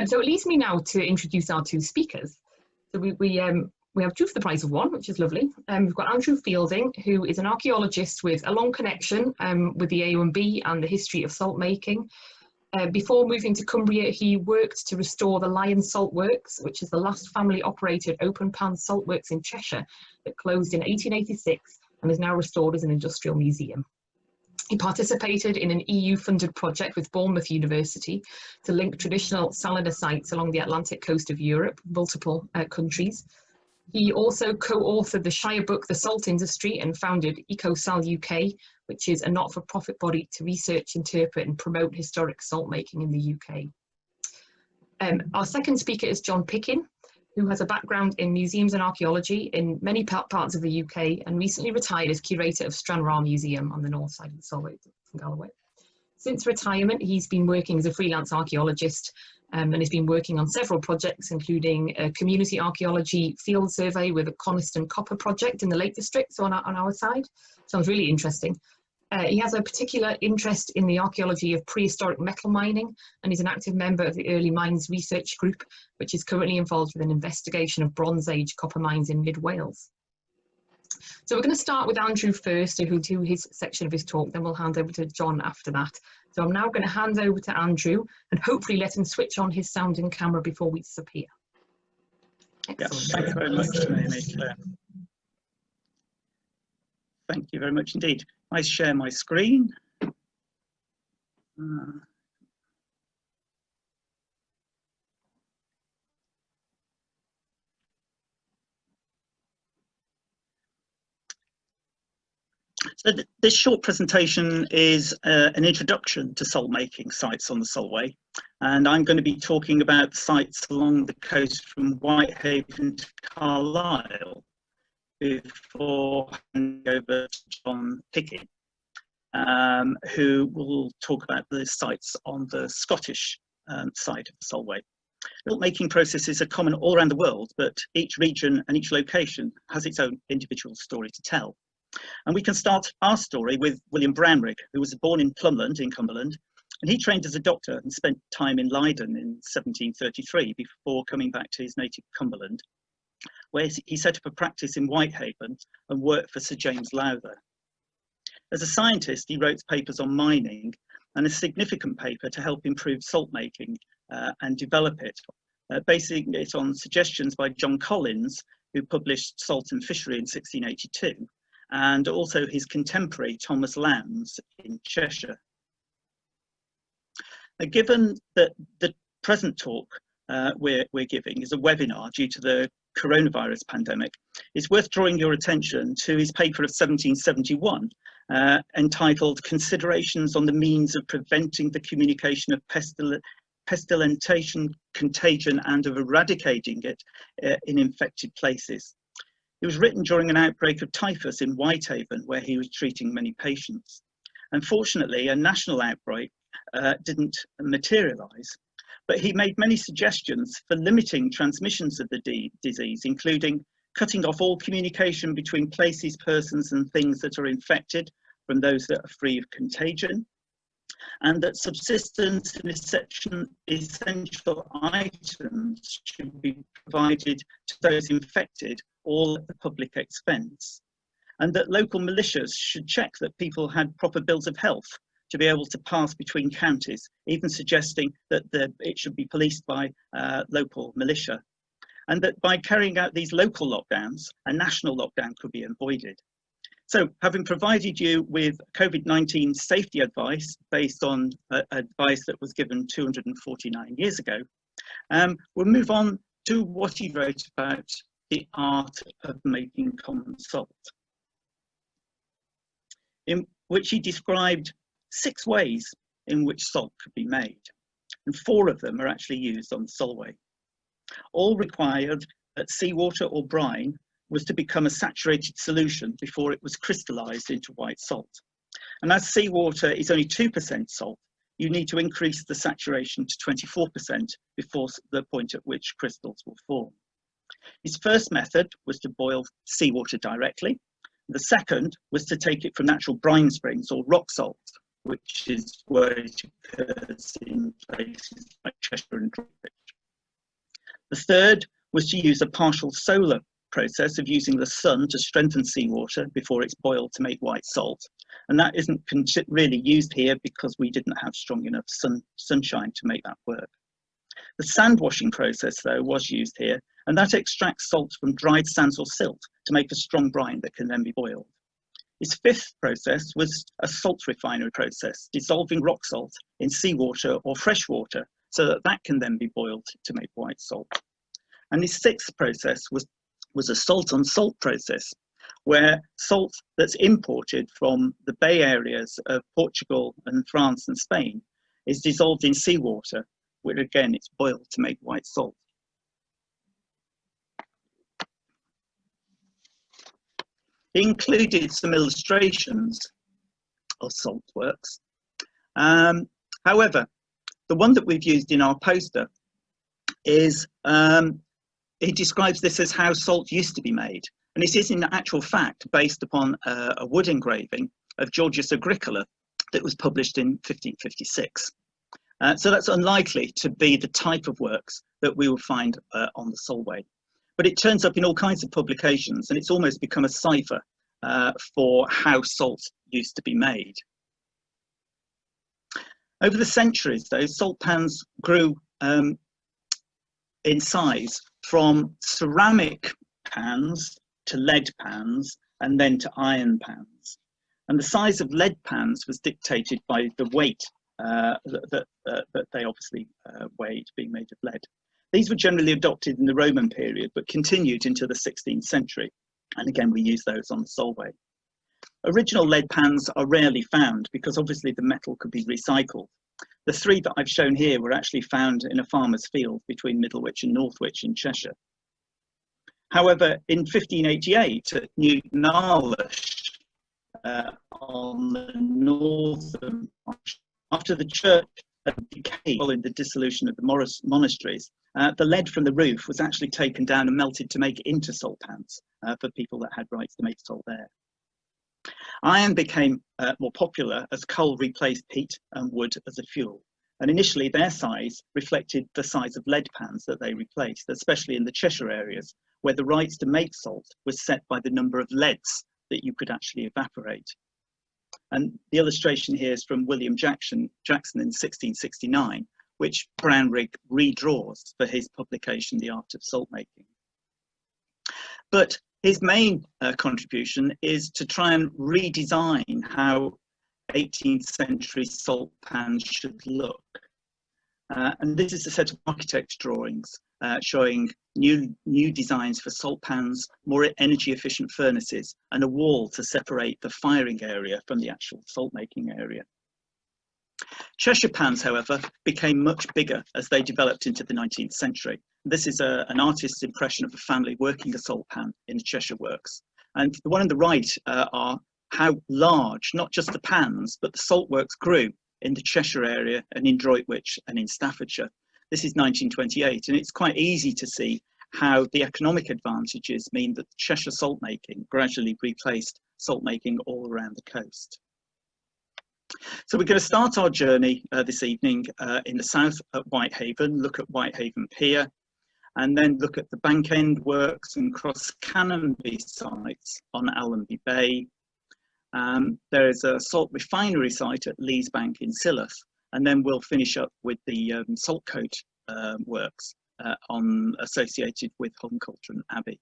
So it leads me now to introduce our two speakers. So we have two for the price of one, which is lovely. We've got Andrew Fielding, who is an archaeologist with a long connection with the AUMB and the history of salt making. Before moving to Cumbria, he worked to restore the Lion Salt Works, which is the last family-operated open-pan salt works in Cheshire that closed in 1886 and is now restored as an industrial museum. He participated in an EU-funded project with Bournemouth University to link traditional salina sites along the Atlantic coast of Europe, multiple countries. He also co-authored the Shire book, The Salt Industry, and founded EcoSal UK, which is a not-for-profit body to research, interpret and promote historic salt making in the UK. Our second speaker is John Pickin, who has a background in museums and archaeology in many parts of the UK and recently retired as curator of Stranraer Museum on the north side of the Solway from Galloway. Since retirement, he's been working as a freelance archaeologist and has been working on several projects, including a community archaeology field survey with a Coniston copper project in the Lake District, so on our side. Sounds really interesting. He has a particular interest in the archaeology of prehistoric metal mining, and he's an active member of the Early Mines Research Group, which is currently involved with an investigation of Bronze Age copper mines in mid-Wales. So we're going to start with Andrew first, who'll do his section of his talk, then we'll hand over to John after that. So I'm now going to hand over to Andrew and hopefully let him switch on his sound and camera before we disappear. Yes, thank you very much, Naomi. Thank you very much indeed. I share my screen. So this short presentation is an introduction to salt making sites on the Solway, and I'm going to be talking about sites along the coast from Whitehaven to Carlisle before handing over to John Pickin, who will talk about the sites on the Scottish side of the Solway. Salt making processes are common all around the world, but each region and each location has its own individual story to tell. And we can start our story with William Brownrigg, who was born in Plumland in Cumberland, and he trained as a doctor and spent time in Leiden in 1733 before coming back to his native Cumberland, where he set up a practice in Whitehaven and worked for Sir James Lowther. As a scientist, he wrote papers on mining and a significant paper to help improve salt making and develop it, basing it on suggestions by John Collins, who published Salt and Fishery in 1682, and also his contemporary Thomas Lambs in Cheshire. Now, given that the present talk we're giving is a webinar due to the coronavirus pandemic, it's worth drawing your attention to his paper of 1771 entitled Considerations on the Means of Preventing the Communication of Pestilential Contagion and of Eradicating it in Infected Places. It was written during an outbreak of typhus in Whitehaven, where he was treating many patients. Unfortunately, a national outbreak didn't materialise, but he made many suggestions for limiting transmissions of the disease, including cutting off all communication between places, persons and things that are infected from those that are free of contagion, and that subsistence and essential items should be provided to those infected, all at the public expense, and that local militias should check that people had proper bills of health to be able to pass between counties, even suggesting that it should be policed by local militia, and that by carrying out these local lockdowns, a national lockdown could be avoided. So, having provided you with COVID-19 safety advice based on advice that was given 249 years ago, we'll move on to what he wrote about the art of making common salt, in which he described 6 ways in which salt could be made, and 4 of them are actually used on the Solway. All required that seawater or brine was to become a saturated solution before it was crystallized into white salt. And as seawater is only 2% salt, you need to increase the saturation to 24% before the point at which crystals will form. His first method was to boil seawater directly. The second was to take it from natural brine springs or rock salt, which is where it occurs in places like Cheshire and Droitwich. The third was to use a partial solar process of using the sun to strengthen seawater before it's boiled to make white salt. And that isn't really used here because we didn't have strong enough sunshine to make that work. The sand washing process, though, was used here, and that extracts salt from dried sands or silt to make a strong brine that can then be boiled. His fifth process was a salt refinery process, dissolving rock salt in seawater or fresh water so that that can then be boiled to make white salt. And his sixth process was a salt on salt process, where salt that's imported from the bay areas of Portugal and France and Spain is dissolved in seawater, where again it's boiled to make white salt. He included some illustrations of salt works. However, the one that we've used in our poster is, he describes this as how salt used to be made. And this is in actual fact based upon a wood engraving of Georgius Agricola that was published in 1556. So that's unlikely to be the type of works that we will find on the Solway. But it turns up in all kinds of publications, and it's almost become a cipher for how salt used to be made. Over the centuries, though, salt pans grew in size from ceramic pans to lead pans and then to iron pans. And the size of lead pans was dictated by the weight that they obviously weighed, being made of lead. These were generally adopted in the Roman period, but continued into the 16th century. And again, we use those on the Solway. Original lead pans are rarely found because obviously the metal could be recycled. The three that I've shown here were actually found in a farmer's field between Middlewich and Northwich in Cheshire. However, in 1588 at Newton-Arlish, on the northern, after the church had decayed following the dissolution of the monasteries, the lead from the roof was actually taken down and melted to make it into salt pans for people that had rights to make salt there. Iron became more popular as coal replaced peat and wood as a fuel. And initially their size reflected the size of lead pans that they replaced, especially in the Cheshire areas, where the rights to make salt was set by the number of leads that you could actually evaporate. And the illustration here is from William Jackson in 1669, which Brownrigg redraws for his publication, The Art of Salt Making. But his main contribution is to try and redesign how 18th century salt pans should look. And this is a set of architect's drawings showing new designs for salt pans, more energy efficient furnaces, and a wall to separate the firing area from the actual salt making area. Cheshire pans, however, became much bigger as they developed into the 19th century. This is an artist's impression of a family working a salt pan in the Cheshire works. And the one on the right are how large, not just the pans, but the salt works grew in the Cheshire area and in Droitwich and in Staffordshire. This is 1928, and it's quite easy to see how the economic advantages mean that Cheshire salt making gradually replaced salt making all around the coast. So we're going to start our journey this evening in the south at Whitehaven, look at Whitehaven Pier, and then look at the Bank End works and Cross Canonby sites on Allenby Bay. There is a salt refinery site at Lees Bank in Silloth, and then we'll finish up with the Saltcote works associated with Holmculture Abbey.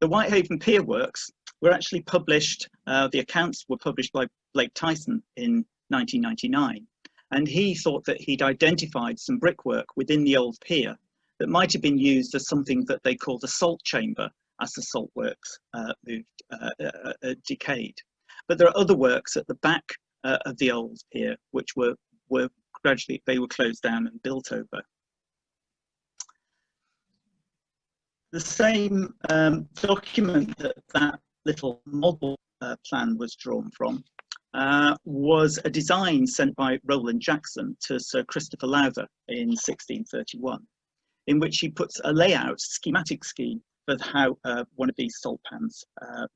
The Whitehaven Pier works were actually published, the accounts were published by Blake Tyson in 1999, and he thought that he'd identified some brickwork within the old pier that might have been used as something that they called a salt chamber as the salt works decayed. But there are other works at the back of the old pier which were gradually, they were closed down and built over. The same document that little model plan was drawn from was a design sent by Roland Jackson to Sir Christopher Lowther in 1631, in which he puts a layout, schematic scheme for how one of these salt pans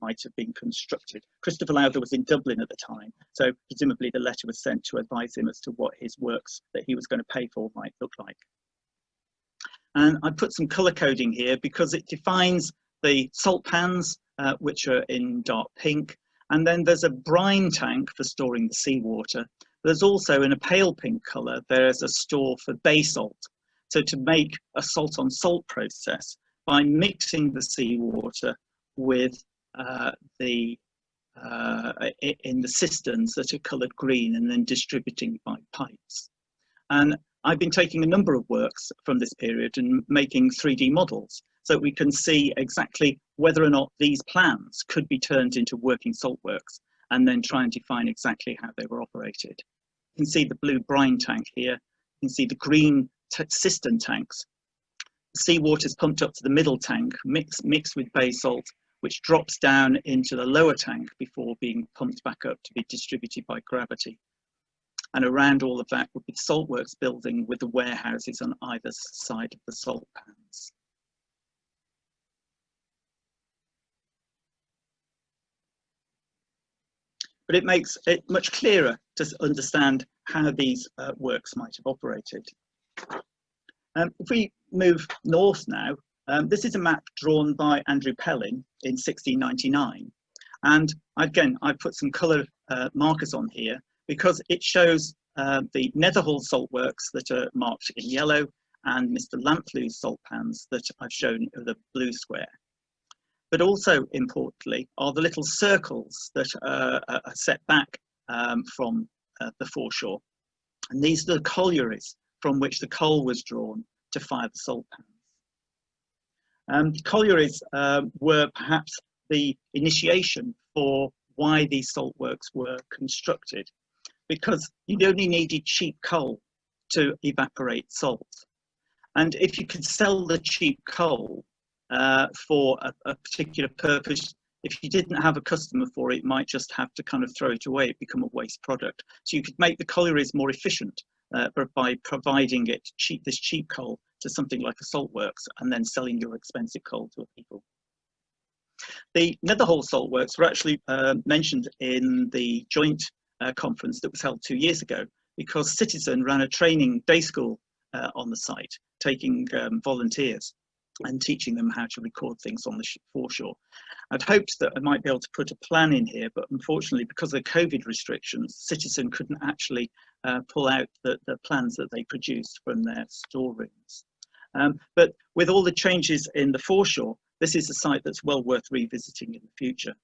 might have been constructed. Christopher Lowther was in Dublin at the time, so presumably the letter was sent to advise him as to what his works that he was going to pay for might look like. And I put some colour coding here because it defines the salt pans, which are in dark pink. And then there's a brine tank for storing the seawater. There's also, in a pale pink colour, there's a store for bay salt. So to make a salt on salt process by mixing the seawater with in the cisterns that are coloured green and then distributing by pipes. And I've been taking a number of works from this period and making 3D models so that we can see exactly whether or not these plans could be turned into working salt works, and then try and define exactly how they were operated. You can see the blue brine tank here. You can see the green cistern tanks. The seawater is pumped up to the middle tank, mixed with bay salt, which drops down into the lower tank before being pumped back up to be distributed by gravity. And around all of that would be the saltworks building with the warehouses on either side of the salt pans. But it makes it much clearer to understand how these works might have operated. If we move north now, this is a map drawn by Andrew Pellin in 1699. And again, I put some colour markers on here because it shows the Netherhall salt works that are marked in yellow and Mr. Lamplew's salt pans that I've shown with a blue square. But also importantly are the little circles that are set back from the foreshore. And these are the collieries from which the coal was drawn to fire the salt pans. Collieries were perhaps the initiation for why these salt works were constructed, because you only needed cheap coal to evaporate salt. And if you could sell the cheap coal for a particular purpose, if you didn't have a customer for it, you might just have to kind of throw it away, it become a waste product. So you could make the collieries more efficient by providing it this cheap coal to something like a salt works and then selling your expensive coal to people. The Netherhall salt works were actually mentioned in the joint conference that was held 2 years ago, because Citizen ran a training day school on the site, taking volunteers and teaching them how to record things on the foreshore. I'd hoped that I might be able to put a plan in here, but unfortunately, because of the COVID restrictions, Citizen couldn't actually pull out the plans that they produced from their storerooms. But with all the changes in the foreshore, this is a site that's well worth revisiting in the future.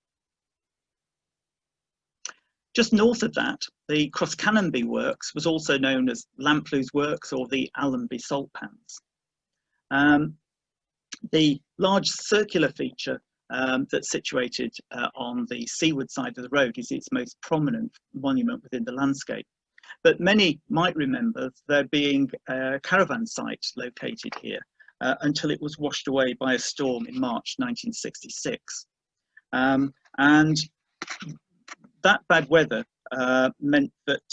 Just north of that, the Cross Canonby works was also known as Lamplew's works or the Allenby salt pans. The large circular feature that's situated on the seaward side of the road is its most prominent monument within the landscape. But many might remember there being a caravan site located here until it was washed away by a storm in March 1966. And that bad weather meant that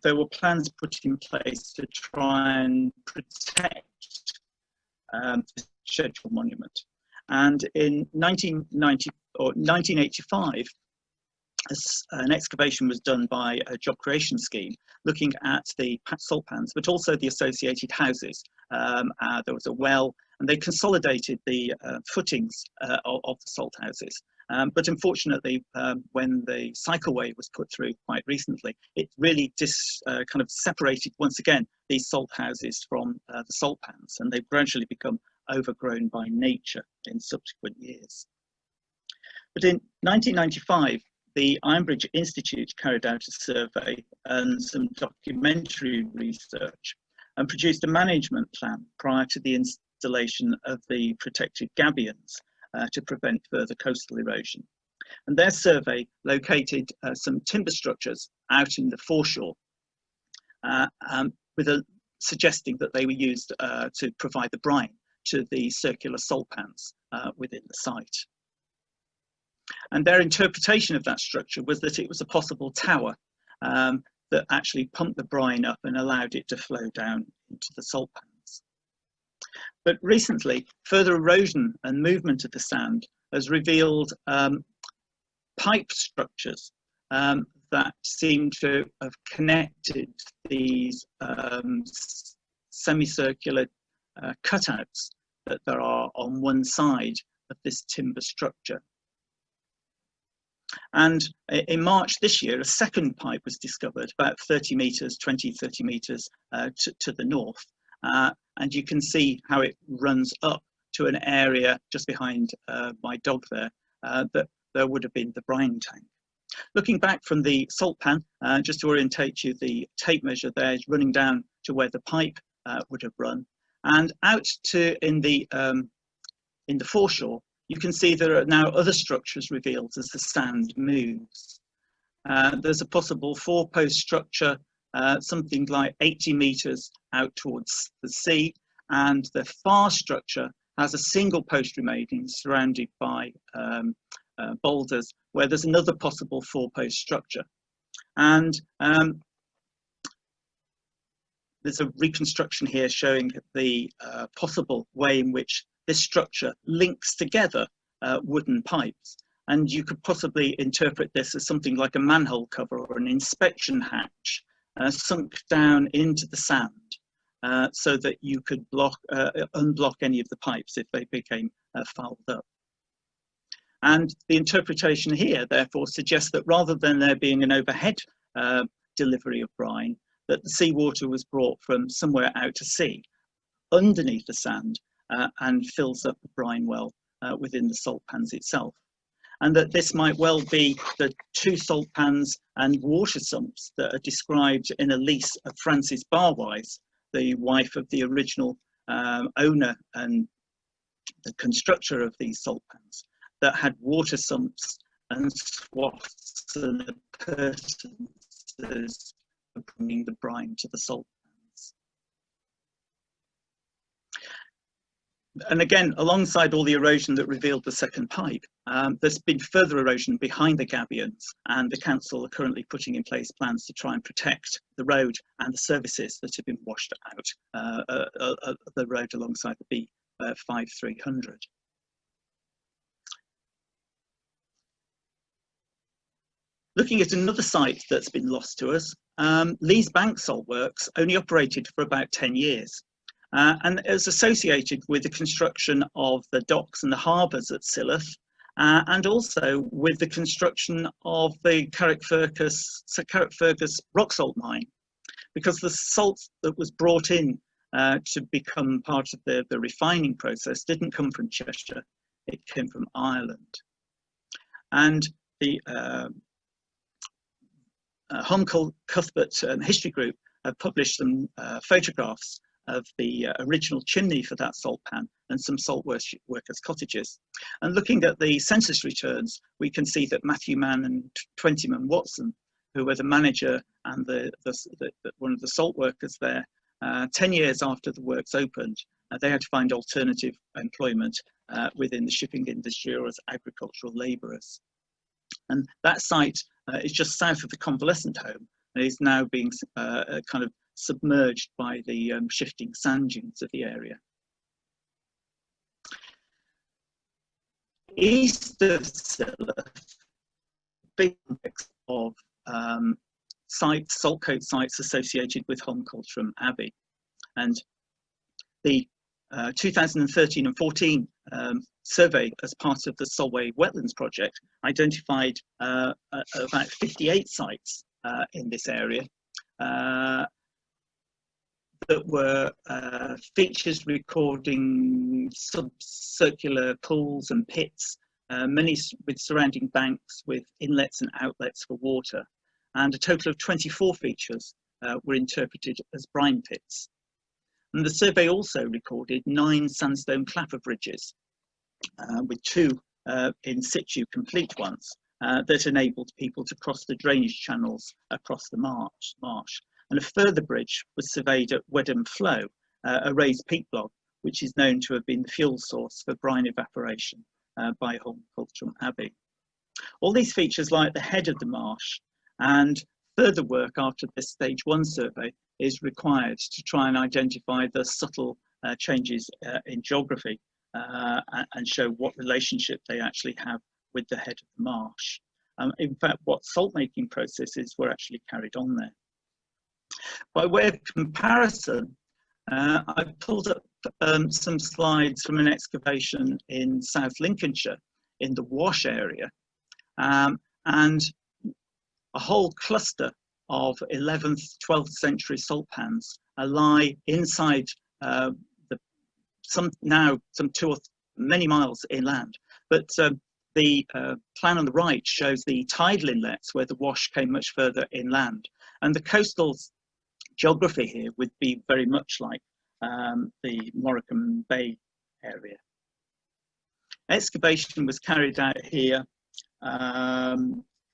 there were plans put in place to try and protect the scheduled monument. And in 1985, an excavation was done by a job creation scheme looking at the salt pans, but also the associated houses. There was a well, and they consolidated the footings of the salt houses. But unfortunately, when the cycleway was put through quite recently, it really kind of separated once again these salt houses from the salt pans, and they've gradually become overgrown by nature in subsequent years. But in 1995, the Ironbridge Institute carried out a survey and some documentary research and produced a management plan prior to the installation of the protected gabions to prevent further coastal erosion. And their survey located some timber structures out in the foreshore, suggesting that they were used to provide the brine to the circular salt pans within the site. And their interpretation of that structure was that it was a possible tower that actually pumped the brine up and allowed it to flow down into the salt pans. But recently, further erosion and movement of the sand has revealed pipe structures that seem to have connected these semicircular cutouts that there are on one side of this timber structure. And in March this year, a second pipe was discovered about 30 metres, 20, 30 metres to the north. And you can see how it runs up to an area just behind my dog there, that there would have been the brine tank. Looking back from the salt pan, just to orientate you, the tape measure there is running down to where the pipe would have run, and out to in the foreshore. You can see there are now other structures revealed as the sand moves. There's a possible 4-post structure, something like 80 metres out towards the sea, and the far structure has a single post remaining surrounded by boulders, where there's another possible 4-post structure. And there's a reconstruction here showing the possible way in which this structure links together wooden pipes. And you could possibly interpret this as something like a manhole cover or an inspection hatch sunk down into the sand, so that you could unblock any of the pipes if they became fouled up. And the interpretation here, therefore, suggests that rather than there being an overhead delivery of brine, that the seawater was brought from somewhere out to sea, underneath the sand, and fills up the brine well within the salt pans itself. And that this might well be the 2 salt pans and water sumps that are described in a lease of Frances Barwise, the wife of the original owner and the constructor of these salt pans, that had water sumps and swaths and appurtenances for bringing the brine to the salt pans. And again, alongside all the erosion that revealed the second pipe, there's been further erosion behind the gabions, and the council are currently putting in place plans to try and protect the road and the services that have been washed out the road alongside the B5300. Looking at another site that's been lost to us, Lees Bank Salt Works only operated for about 10 years. And it was associated with the construction of the docks and the harbours at Silloth, and also with the construction of the Carrickfergus rock salt mine, because the salt that was brought in to become part of the refining process didn't come from Cheshire, it came from Ireland. And the Holm Cuthbert History Group have published some photographs of the original chimney for that salt pan and some salt workers' cottages. And looking at the census returns, we can see that Matthew Mann and Twentyman Watson, who were the manager and one of the salt workers there, 10 years after the works opened, they had to find alternative employment within the shipping industry or as agricultural labourers. And that site is just south of the convalescent home and is now being kind of submerged by the shifting sand dunes of the area. East of Silloth, big mix of sites, saltcoat sites associated with Holmcultram Abbey. And the 2013 and 14 survey as part of the Solway Wetlands project identified about 58 sites in this area that were features recording subcircular pools and pits, many with surrounding banks with inlets and outlets for water, and a total of 24 features were interpreted as brine pits. And the survey also recorded 9 sandstone clapper bridges, with 2 in situ complete ones that enabled people to cross the drainage channels across the marsh. And a further bridge was surveyed at Wedham Flow, a raised peat block, which is known to have been the fuel source for brine evaporation by Holmcultram Abbey. All these features lie at the head of the marsh, and further work after this stage 1 survey is required to try and identify the subtle changes in geography and show what relationship they actually have with the head of the marsh. In fact, what salt making processes were actually carried on there. By way of comparison, I pulled up some slides from an excavation in South Lincolnshire in the Wash area, and a whole cluster of 11th, 12th century salt pans lie inside some 2 or many miles inland. But the plan on the right shows the tidal inlets where the Wash came much further inland. And the coastal geography here would be very much like the Morecambe Bay area. Excavation was carried out here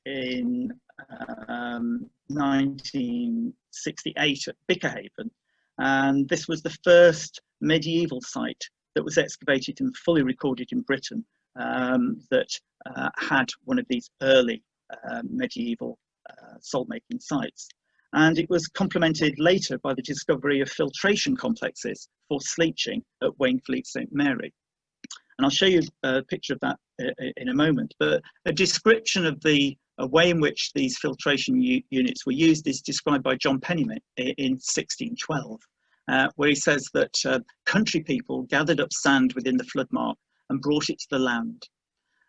in 1968 at Bickerhaven, and this was the first medieval site that was excavated and fully recorded in Britain that had one of these early medieval salt making sites. And it was complemented later by the discovery of filtration complexes for sleeching at Wainfleet St Mary. And I'll show you a picture of that in a moment, but a description of the way in which these filtration units were used is described by John Monipennie in 1612, where he says that country people gathered up sand within the floodmark and brought it to the land,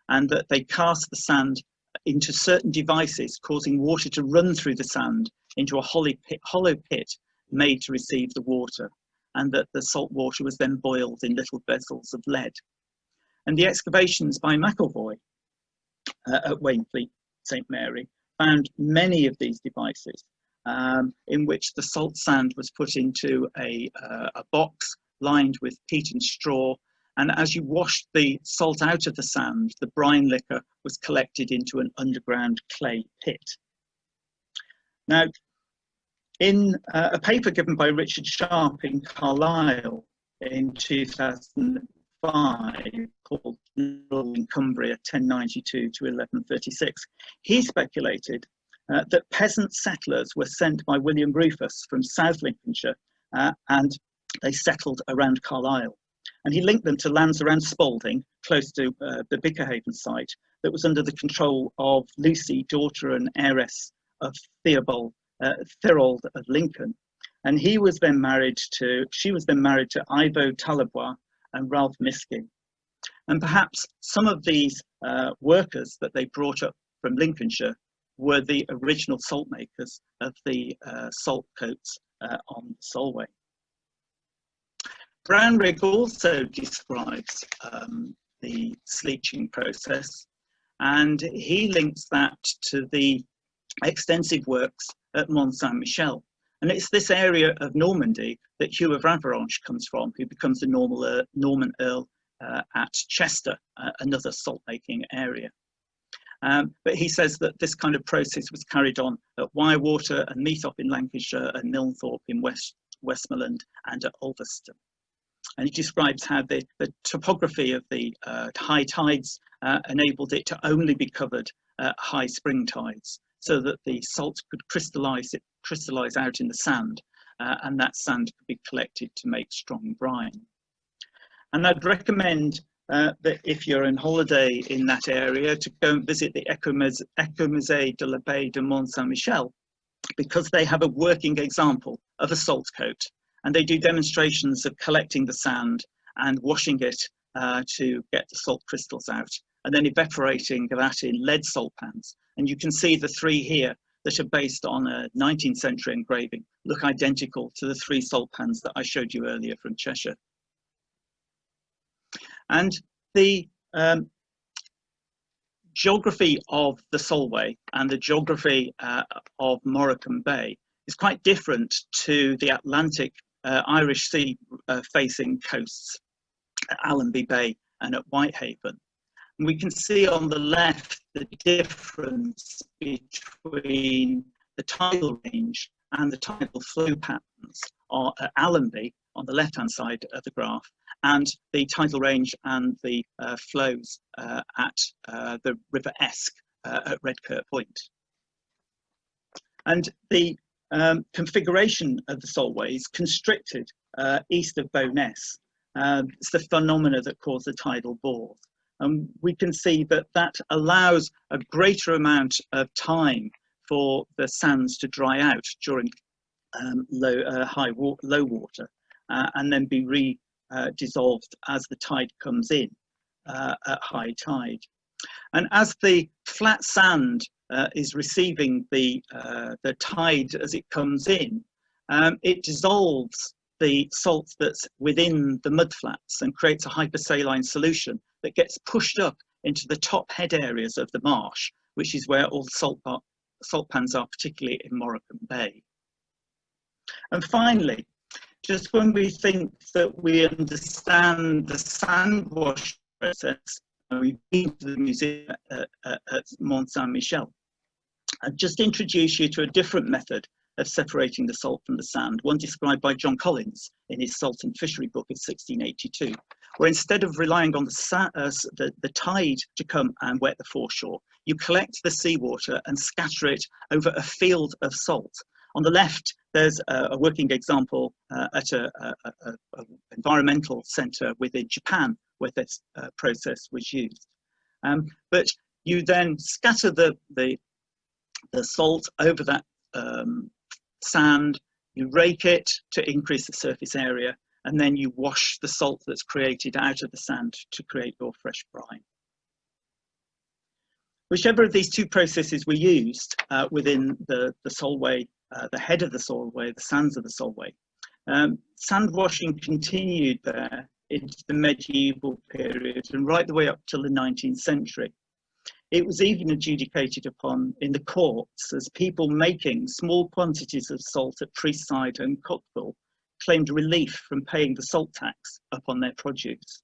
and that they cast the sand into certain devices, causing water to run through the sand into a hollow pit made to receive the water, and that the salt water was then boiled in little vessels of lead. And the excavations by McElvoy at Wainfleet St Mary found many of these devices in which the salt sand was put into a box lined with peat and straw, and as you washed the salt out of the sand, the brine liquor was collected into an underground clay pit. Now, in a paper given by Richard Sharp in Carlisle in 2005 called in Cumbria 1092 to 1136, he speculated that peasant settlers were sent by William Rufus from South Lincolnshire and they settled around Carlisle. And he linked them to lands around Spalding, close to the Bickerhaven site, that was under the control of Lucy, daughter and heiress of Theobald of Lincoln. And she was then married to Ivo Talbois and Ralph Miskin. And perhaps some of these workers that they brought up from Lincolnshire were the original salt makers of the salt coats on Solway. Brownrigg also describes the sleeching process, and he links that to the extensive works at Mont Saint-Michel. And it's this area of Normandy that Hugh of Avranches comes from, who becomes the Norman Earl at Chester, another salt-making area. But he says that this kind of process was carried on at Wywater and Meathop in Lancashire and Milnthorpe in Westmoreland and at Ulverston. And he describes how the topography of the high tides enabled it to only be covered at high spring tides, so that the salt could crystallize out in the sand, and that sand could be collected to make strong brine. And I'd recommend that if you're on holiday in that area, to go and visit the Ecomusée de la Baie de Mont Saint-Michel, because they have a working example of a salt coat, and they do demonstrations of collecting the sand and washing it to get the salt crystals out, and then evaporating that in lead salt pans. And you can see the three here that are based on a 19th century engraving look identical to the three salt pans that I showed you earlier from Cheshire. And the geography of the Solway and the geography of Morecambe Bay is quite different to the Atlantic Irish Sea facing coasts at Allenby Bay and at Whitehaven. And we can see on the left the difference between the tidal range and the tidal flow patterns at Allenby on the left-hand side of the graph, and the tidal range and the flows at the River Esk at Redkirk Point. And the configuration of the Solway is constricted east of Bowness. It's the phenomena that cause the tidal bores. And we can see that that allows a greater amount of time for the sands to dry out during low water, and then be dissolved as the tide comes in at high tide. And as the flat sand is receiving the tide as it comes in, it dissolves the salt that's within the mudflats and creates a hypersaline solution that gets pushed up into the top head areas of the marsh, which is where all the salt pans are, particularly in Morecambe Bay. And finally, just when we think that we understand the sand wash process, we've been to the museum at Mont Saint-Michel, I'll just introduce you to a different method of separating the salt from the sand, one described by John Collins in his Salt and Fishery book of 1682, where instead of relying on the tide to come and wet the foreshore, you collect the seawater and scatter it over a field of salt. On the left, there's a working example at an environmental centre within Japan, where this process was used. But you then scatter the salt over that sand, you rake it to increase the surface area, and then you wash the salt that's created out of the sand to create your fresh brine. Whichever of these two processes were used within the Solway, the head of the Solway, the sands of the Solway, sand washing continued there into the medieval period and right the way up till the 19th century. It was even adjudicated upon in the courts as people making small quantities of salt at Priestside and Cockville claimed relief from paying the salt tax upon their produce.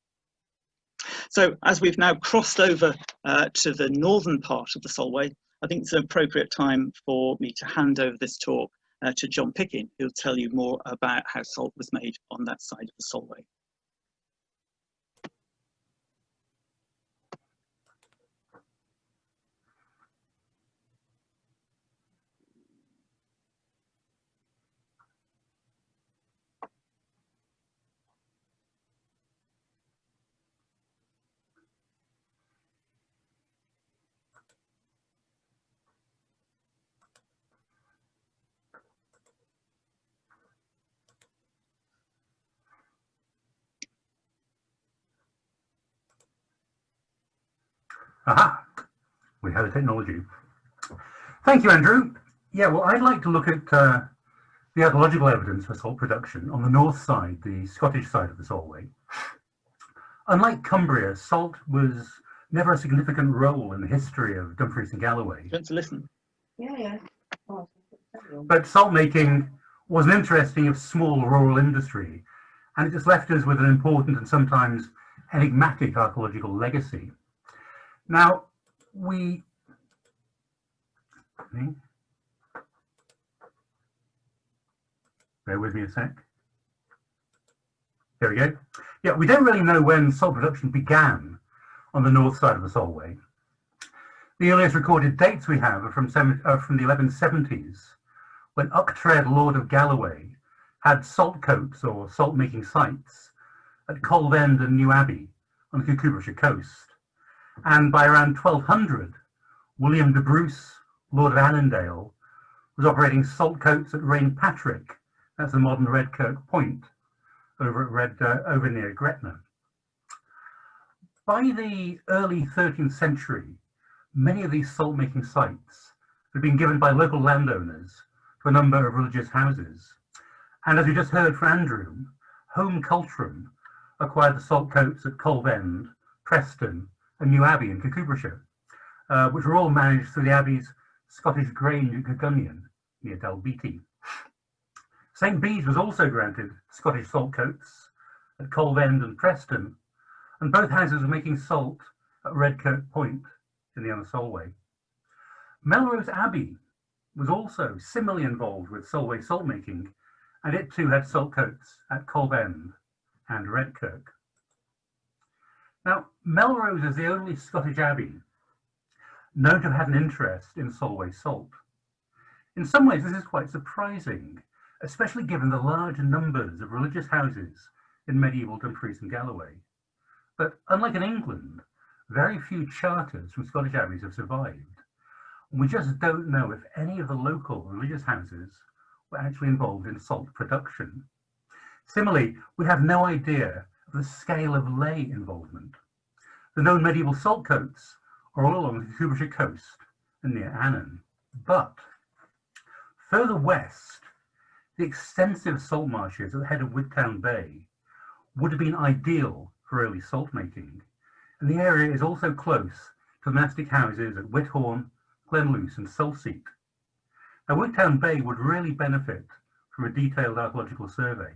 So as we've now crossed over to the northern part of the Solway, I think it's an appropriate time for me to hand over this talk to John Pickin, who'll tell you more about how salt was made on that side of the Solway. Aha, we have the technology. Thank you, Andrew. Yeah, well, I'd like to look at the archaeological evidence for salt production on the north side, the Scottish side of the Solway. Unlike Cumbria, salt was never a significant role in the history of Dumfries and Galloway. Don't listen. Yeah. Oh, but salt making was an interesting if small rural industry, and it just left us with an important and sometimes enigmatic archaeological legacy. Now, bear with me a sec. There we go. Yeah, we don't really know when salt production began on the north side of the Solway. The earliest recorded dates we have are from the 1170s, when Uchtred, Lord of Galloway, had salt coats or salt-making sites at Colvend and New Abbey on the Cucubershire coast. And by around 1200, William de Bruce, Lord of Annandale, was operating salt coats at Rain Patrick, that's the modern Redkirk Point, over near Gretna. By the early 13th century, many of these salt-making sites had been given by local landowners to a number of religious houses. And as we just heard from Andrew, Home Cultrum acquired the salt coats at Colvend, Preston, and New Abbey in Cucubershire, which were all managed through the Abbey's Scottish Grange at Gugunion, near Dalbeattie. St. Bede's was also granted Scottish salt coats at Colvend and Preston, and both houses were making salt at Redkirk Point in the Inner Solway. Melrose Abbey was also similarly involved with Solway salt making, and it too had salt coats at Colvend and Redkirk. Now, Melrose is the only Scottish abbey known to have had an interest in Solway salt. In some ways, this is quite surprising, especially given the large numbers of religious houses in medieval Dumfries and Galloway. But unlike in England, very few charters from Scottish abbeys have survived. And we just don't know if any of the local religious houses were actually involved in salt production. Similarly, we have no idea the scale of lay involvement. The known medieval salt coats are all along the Cambridgeshire coast and near Annan, but further west, the extensive salt marshes at the head of Wigtown Bay would have been ideal for early salt making, and the area is also close to the monastic houses at Whithorn, Glenluce and Sulseat. Now, Wigtown Bay would really benefit from a detailed archaeological survey,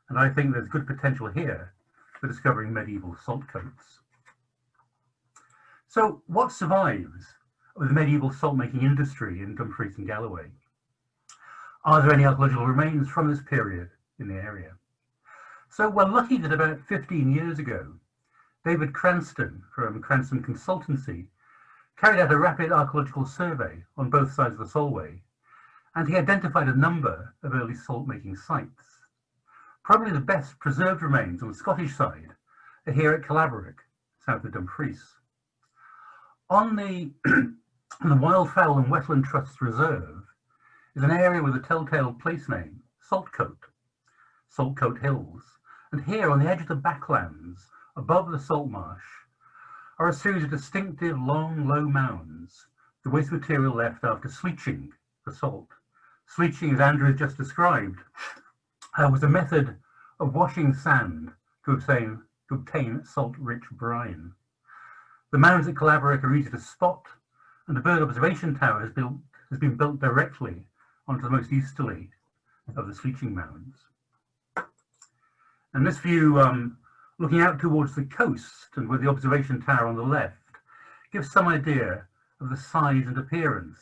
and I think there's good potential here for discovering medieval salt coats. So what survives of the medieval salt making industry in Dumfries and Galloway? Are there any archaeological remains from this period in the area? So we're lucky that about 15 years ago, David Cranston from Cranston Consultancy carried out a rapid archaeological survey on both sides of the Solway, and he identified a number of early salt making sites. Probably the best preserved remains on the Scottish side are here at Calabric, south of Dumfries. On the Wildfowl and Wetland Trust Reserve is an area with a telltale place name, Saltcote Hills. And here on the edge of the backlands, above the salt marsh, are a series of distinctive long, low mounds, the waste material left after sleeching the salt. Sleeching, as Andrew has just described, was a method of washing sand to obtain salt-rich brine. The mounds at Calabric are easy to spot, and the bird observation tower has been built directly onto the most easterly of the sleeching mounds. And this view, looking out towards the coast and with the observation tower on the left, gives some idea of the size and appearance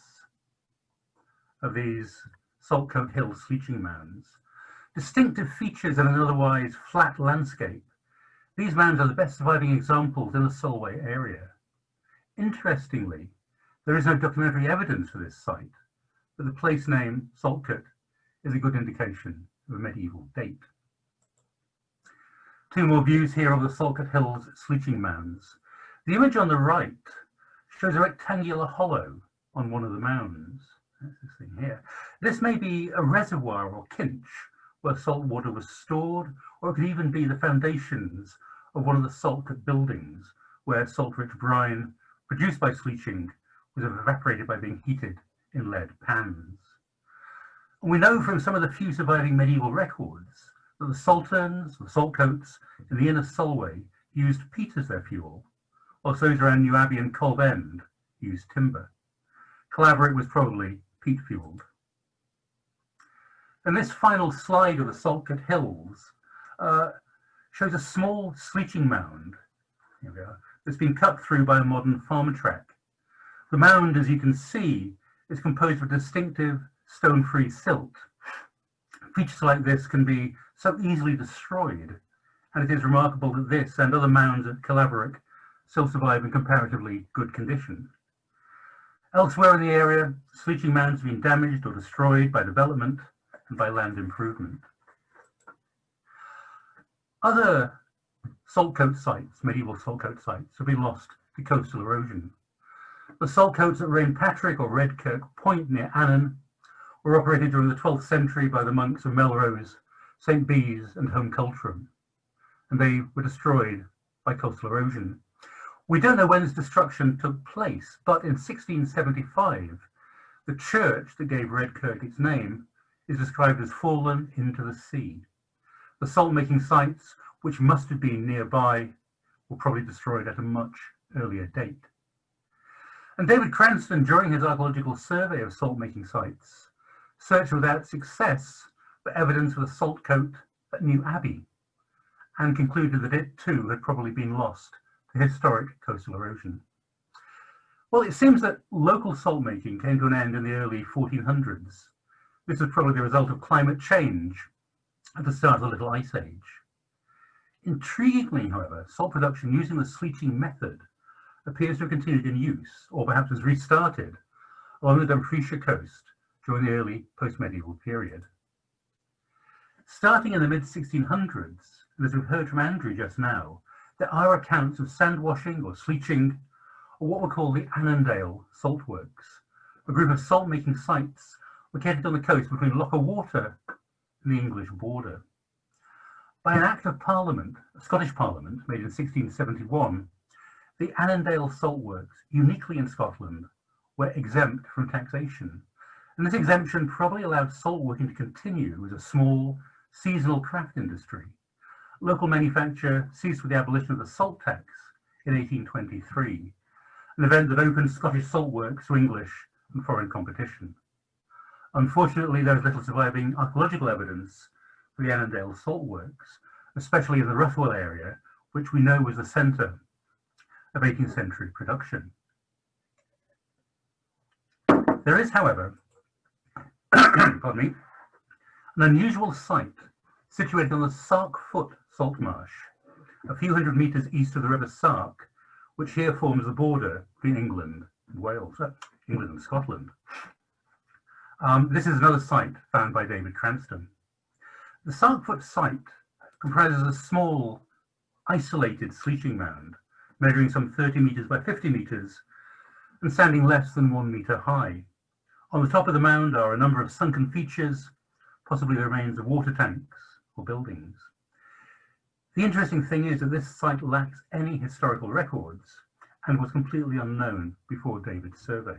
of these Saltcote Hill sleeching mounds. Distinctive features in an otherwise flat landscape, these mounds are the best surviving examples in the Solway area. Interestingly, there is no documentary evidence for this site, but the place name Saltcote is a good indication of a medieval date. Two more views here of the Saltcote Hills sleeching mounds. The image on the right shows a rectangular hollow on one of the mounds. That's this thing here. This may be a reservoir or kinch where salt water was stored, or it could even be the foundations of one of the Saltcote buildings where salt-rich brine produced by sleeching was evaporated by being heated in lead pans. And we know from some of the few surviving medieval records that the Salterns, the Saltcotes in the inner Solway used peat as their fuel, whilst those around New Abbey and Colb End used timber. Calabric was probably peat fueled. And this final slide of the Saltcote Hills shows a small sleeching mound, here we are, that's been cut through by a modern farmer track. The mound, as you can see, is composed of distinctive stone-free silt. Features like this can be so easily destroyed, and it is remarkable that this and other mounds at Calabric still survive in comparatively good condition. Elsewhere in the area, sleeching mounds have been damaged or destroyed by development and by land improvement. Other saltcote sites, medieval saltcote sites, have been lost to coastal erosion. The saltcotes at Rainpatrick or Redkirk Point near Annan were operated during the 12th century by the monks of Melrose, St. Bees and Home Cultrum, and they were destroyed by coastal erosion. We don't know when this destruction took place, but in 1675, the church that gave Redkirk its name is described as fallen into the sea. The salt-making sites, which must have been nearby, were probably destroyed at a much earlier date. And David Cranston, during his archaeological survey of salt-making sites, searched without success for evidence of a salt coat at New Abbey, and concluded that it too had probably been lost to historic coastal erosion. Well, it seems that local salt making came to an end in the early 1400s. This was probably the result of climate change at the start of the Little Ice Age. Intriguingly, however, salt production using the sleeching method appears to have continued in use, or perhaps was restarted, along the Dumfriesshire coast during the early post-medieval period. Starting in the mid-1600s, and as we've heard from Andrew just now, there are accounts of sand washing or sleeching, or what were called the Annandale Salt Works, a group of salt-making sites located on the coast between Locher Water and the English border. By an Act of Parliament, Scottish Parliament, made in 1671, the Annandale salt works, uniquely in Scotland, were exempt from taxation. And this exemption probably allowed salt working to continue as a small, seasonal craft industry. Local manufacture ceased with the abolition of the salt tax in 1823, an event that opened Scottish salt works to English and foreign competition. Unfortunately, there is little surviving archaeological evidence for the Annandale salt works, especially in the Ruthwell area, which we know was the centre of 18th century production. There is, however, pardon me, an unusual site situated on the Sark Foot salt marsh, a few hundred metres east of the River Sark, which here forms the border between England and Wales, England and Scotland. This is another site found by David Cranston. The Sark Foot site comprises a small, isolated sleeching mound, measuring some 30 metres by 50 metres and standing less than 1 metre high. On the top of the mound are a number of sunken features, possibly the remains of water tanks or buildings. The interesting thing is that this site lacks any historical records and was completely unknown before David's survey.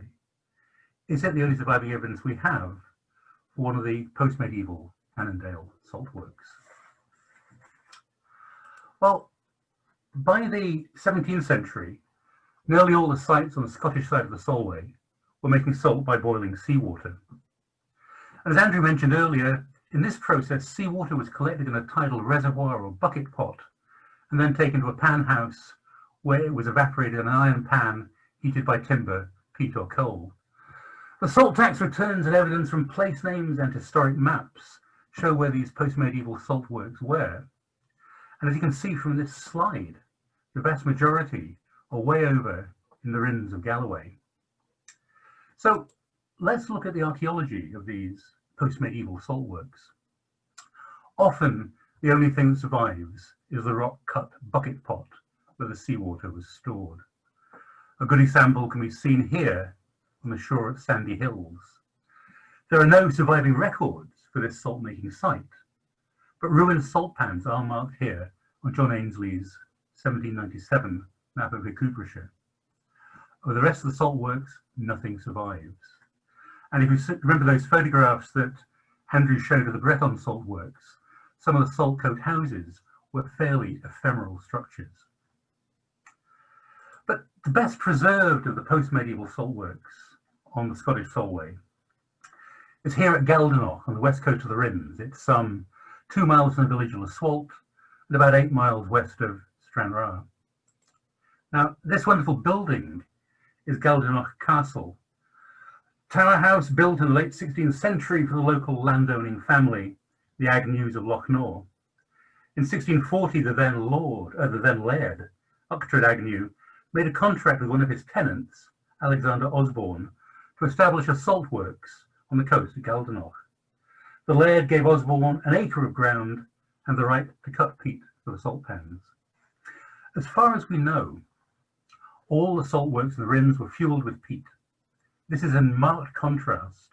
Is it the only surviving evidence we have for one of the post-medieval Annandale salt works? Well, by the 17th century, nearly all the sites on the Scottish side of the Solway were making salt by boiling seawater. And as Andrew mentioned earlier, in this process, seawater was collected in a tidal reservoir or bucket pot and then taken to a pan house where it was evaporated in an iron pan heated by timber, peat or coal. The salt tax returns and evidence from place names and historic maps show where these post-medieval salt works were. And as you can see from this slide, the vast majority are way over in the Rins of Galloway. So let's look at the archaeology of these post-medieval salt works. Often the only thing that survives is the rock-cut bucket pot where the seawater was stored. A good example can be seen here on the shore at Sandy Hills. There are no surviving records for this salt-making site, but ruined salt pans are marked here on John Ainsley's 1797 map of Recuperature. Of the rest of the salt works, nothing survives. And if you remember those photographs that Andrew showed of the Breton salt works, some of the salt coat houses were fairly ephemeral structures. But the best preserved of the post-medieval salt works on the Scottish Solway is here at Galdenoch on the west coast of the Rins. It's some 2 miles from the village of Laswalt and about 8 miles west of Stranraer. Now, this wonderful building is Galdenoch Castle, tower house built in the late 16th century for the local landowning family, the Agnews of Lochnaw. In 1640, the then laird, Uchtred Agnew, made a contract with one of his tenants, Alexander Osborne, to establish a salt works on the coast of Galdenoch. The laird gave Osborne an acre of ground and the right to cut peat for the salt pans. As far as we know, all the salt works in the Rins were fuelled with peat. This is in marked contrast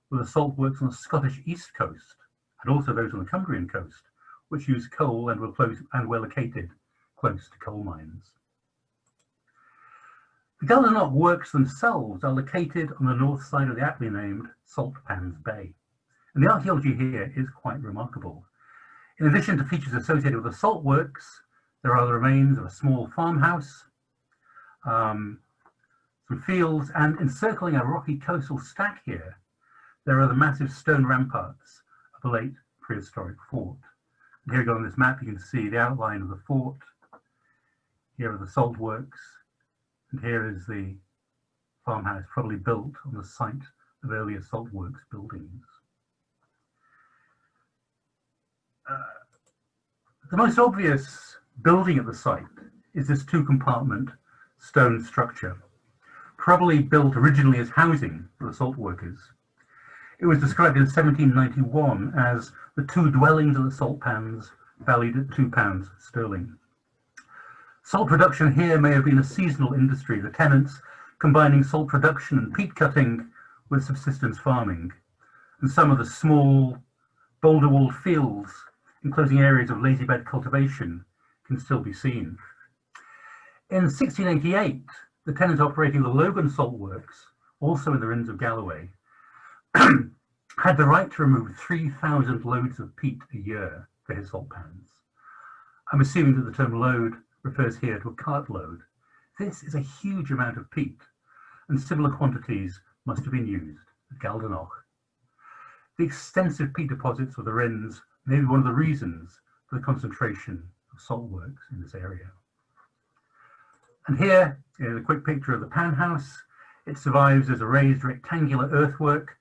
with the salt works on the Scottish east coast and also those on the Cumbrian coast, which used coal and were located close to coal mines. The Galdenoch works themselves are located on the north side of the aptly named Salt Pans Bay. And the archaeology here is quite remarkable. In addition to features associated with the salt works, there are the remains of a small farmhouse, some fields, and encircling a rocky coastal stack here, there are the massive stone ramparts of a late prehistoric fort. And here on this map, you can see the outline of the fort. Here are the salt works, and here is the farmhouse probably built on the site of earlier salt works buildings. The most obvious building at the site is this 2-compartment stone structure, probably built originally as housing for the salt workers. It was described in 1791 as the 2 dwellings of the salt pans, valued at £2 sterling. Salt production here may have been a seasonal industry, the tenants combining salt production and peat cutting with subsistence farming. And some of the small boulder-walled fields enclosing areas of lazy bed cultivation, can still be seen. In 1688, the tenant operating the Logan Salt Works, also in the Rins of Galloway, had the right to remove 3,000 loads of peat a year for his salt pans. I'm assuming that the term load refers here to a cart load. This is a huge amount of peat, and similar quantities must have been used at Galdenoch. The extensive peat deposits of the Rins may be one of the reasons for the concentration of salt works in this area. And here is a quick picture of the pan house. It survives as a raised rectangular earthwork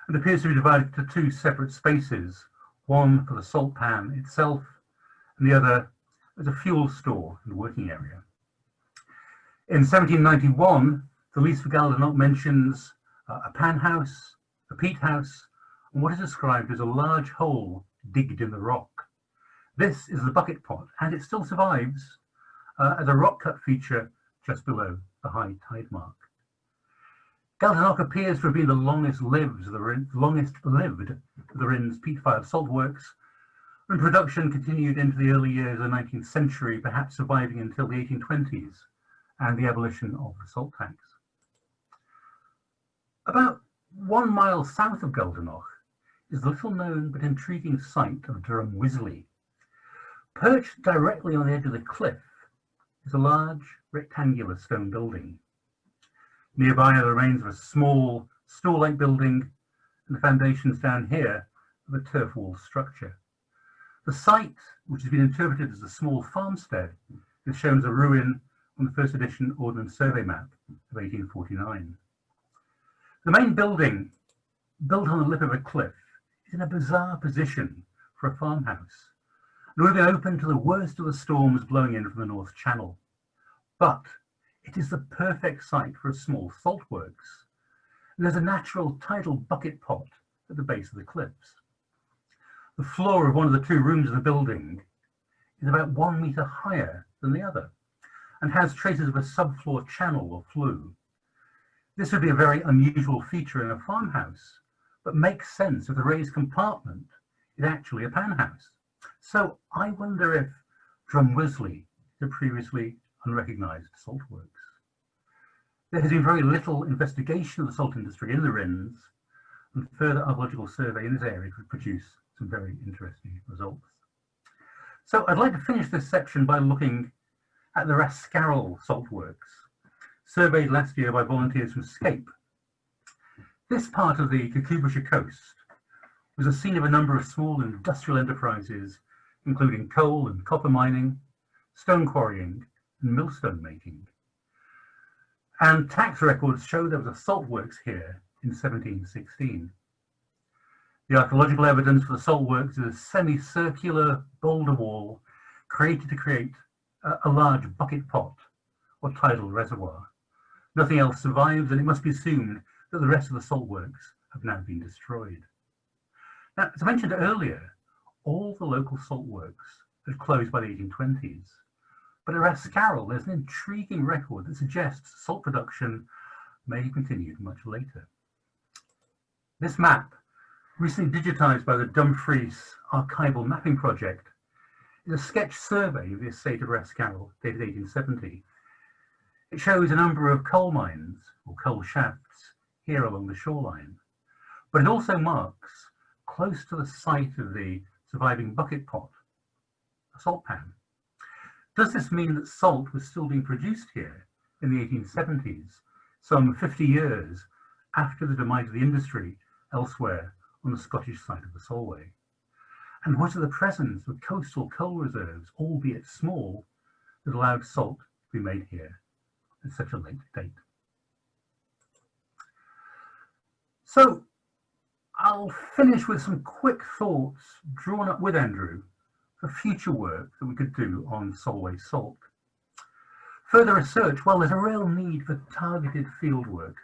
and appears to be divided into two separate spaces, one for the salt pan itself and the other as a fuel store and working area. In 1791, the lease for Galdenoch mentions a pan house, a peat house, and what is described as a large hole digged in the rock. This is the bucket pot, and it still survives as a rock cut feature just below the high tide mark. Galdenoch appears to have been the longest lived of the Rins peat-fired salt works, and production continued into the early years of the 19th century, perhaps surviving until the 1820s and the abolition of the salt tax. About 1 mile south of Galdenoch is the little known but intriguing site of Drumwisley. Perched directly on the edge of the cliff is a large rectangular stone building. Nearby are the remains of a small store-like building and the foundations down here of a turf wall structure. The site, which has been interpreted as a small farmstead, is shown as a ruin on the first edition Ordnance Survey map of 1849. The main building, built on the lip of a cliff, is in a bizarre position for a farmhouse, and would have been open to the worst of the storms blowing in from the North Channel. But it is the perfect site for a small salt works, and there's a natural tidal bucket pot at the base of the cliffs. The floor of one of the two rooms of the building is about 1 metre higher than the other, and has traces of a subfloor channel or flue. This would be a very unusual feature in a farmhouse, but makes sense if the raised compartment is actually a pan house. So I wonder if Drumwisley is a previously unrecognised salt works. There has been very little investigation of the salt industry in the Rins, and further archaeological survey in this area could produce some very interesting results. So I'd like to finish this section by looking at the Rascarroll salt works, surveyed last year by volunteers from Scape. This part of the Cucubershire coast was the scene of a number of small industrial enterprises, including coal and copper mining, stone quarrying, and millstone making. And tax records show there was a salt works here in 1716. The archaeological evidence for the salt works is a semicircular boulder wall created to create a large bucket pot or tidal reservoir. Nothing else survives, and it must be assumed that the rest of the salt works have now been destroyed. Now, as I mentioned earlier, all the local salt works had closed by the 1820s, but at Rascarroll there's an intriguing record that suggests salt production may have continued much later. This map, recently digitised by the Dumfries Archival Mapping Project, is a sketch survey of the estate of Rascarroll, dated 1870. It shows a number of coal mines, or coal shafts, here along the shoreline, but it also marks, close to the site of the surviving bucket pot, a salt pan. Does this mean that salt was still being produced here in the 1870s, some 50 years after the demise of the industry elsewhere on the Scottish side of the Solway? And was it the presence of coastal coal reserves, albeit small, that allowed salt to be made here at such a late date? So I'll finish with some quick thoughts drawn up with Andrew for future work that we could do on Solway salt. Further research, well, there's a real need for targeted field work,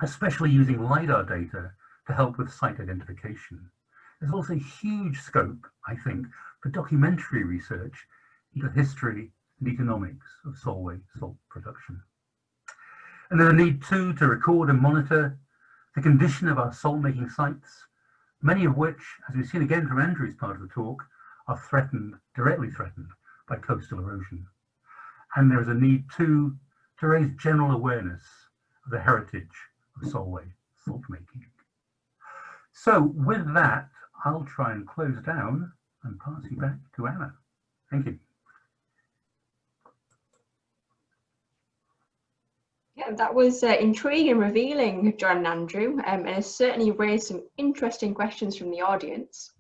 especially using LiDAR data to help with site identification. There's also huge scope, I think, for documentary research into the history and economics of Solway salt production. And there's a need too to record and monitor the condition of our salt making sites, many of which, as we've seen again from Andrew's part of the talk, are threatened, directly threatened by coastal erosion. And there is a need to raise general awareness of the heritage of Solway salt making. So with that, I'll try and close down and pass you back to Anna. Thank you. Yeah, that was intriguing and revealing, John and Andrew, and has certainly raised some interesting questions from the audience.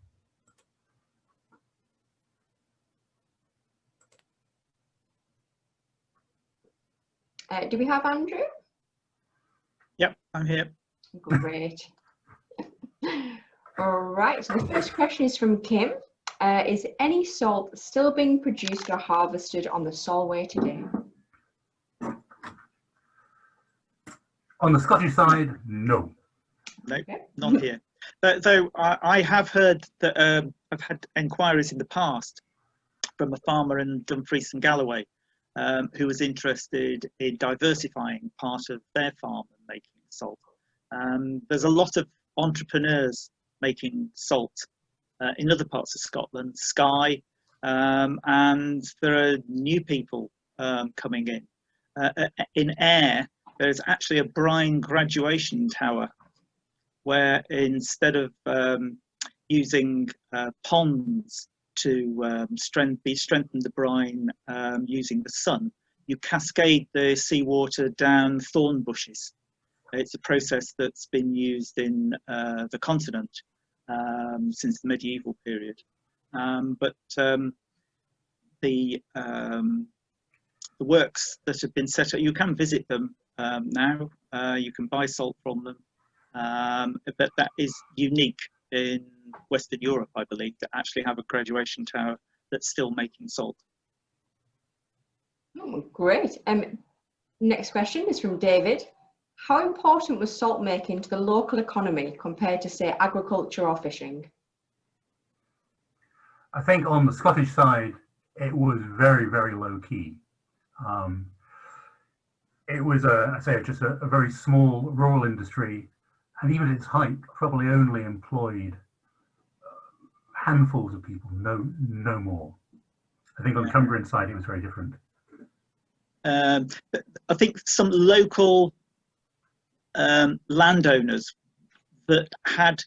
Do we have Andrew? Yep, I'm here. Great. All right, so the first question is from Kim. Is any salt still being produced or harvested on the Solway today? On the Scottish side, no. No, Okay. not here. Though I have heard that I've had enquiries in the past from a farmer in Dumfries and Galloway who was interested in diversifying part of their farm and making salt. There's a lot of entrepreneurs making salt in other parts of Scotland, Skye, and there are new people coming in. In Ayr, there's actually a brine graduation tower where instead of using ponds to strengthen the brine using the sun, you cascade the seawater down thorn bushes. It's a process that's been used in the continent since the medieval period. But the works that have been set up, you can visit them now, you can buy salt from them, but that is unique in Western Europe, I believe, to actually have a graduation tower that's still making salt. Oh, great. Next question is from David. How important was salt making to the local economy compared to, say, agriculture or fishing? I think on the Scottish side, it was very, very low key. It was, just a very small rural industry, and even at its height, probably only employed handfuls of people, no more. I think on the Cumbrian side, it was very different. I think some local landowners that had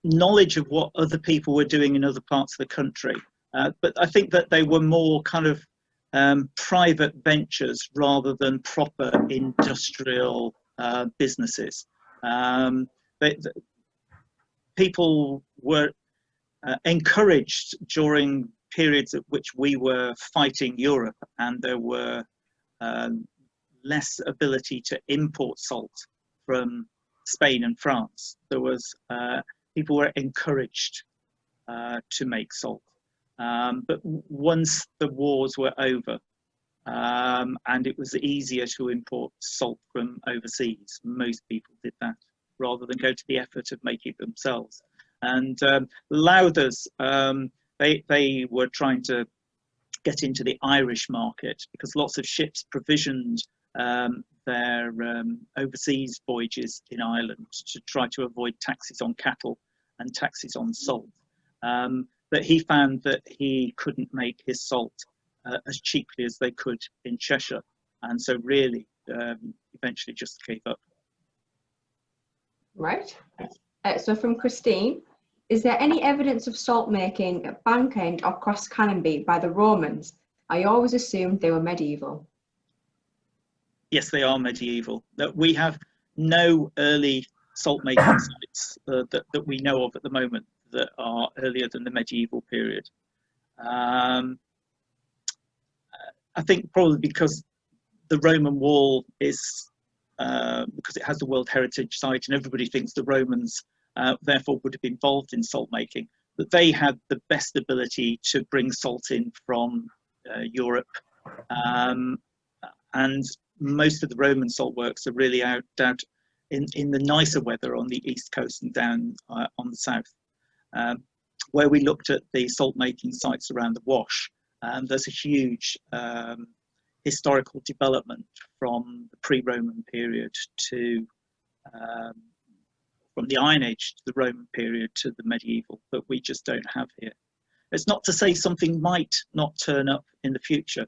knowledge of what other people were doing in other parts of the country, but I think that they were more kind of private ventures rather than proper industrial businesses. People were encouraged during periods at which we were fighting Europe, and there were less ability to import salt from Spain and France. There was people were encouraged to make salt, but once the wars were over and it was easier to import salt from overseas, most people did that rather than go to the effort of making it themselves. And Lowthers, they were trying to get into the Irish market because lots of ships provisioned their overseas voyages in Ireland to try to avoid taxes on cattle and taxes on salt. But he found that he couldn't make his salt as cheaply as they could in Cheshire, and so really eventually just gave up. Right. So from Christine, is there any evidence of salt making at Bank End or Cross Canonby by the Romans? I always assumed they were medieval. Yes, they are medieval. We have no early salt making sites that we know of at the moment that are earlier than the medieval period. I think probably because the Roman wall is, because it has the World Heritage Site and everybody thinks the Romans therefore would have been involved in salt making, that they had the best ability to bring salt in from Europe, and most of the Roman salt works are really out in the nicer weather on the east coast and down on the south. Where we looked at the salt making sites around the Wash, there's a huge historical development from the pre-Roman period to from the Iron Age to the Roman period to the medieval that we just don't have here. It's not to say something might not turn up in the future.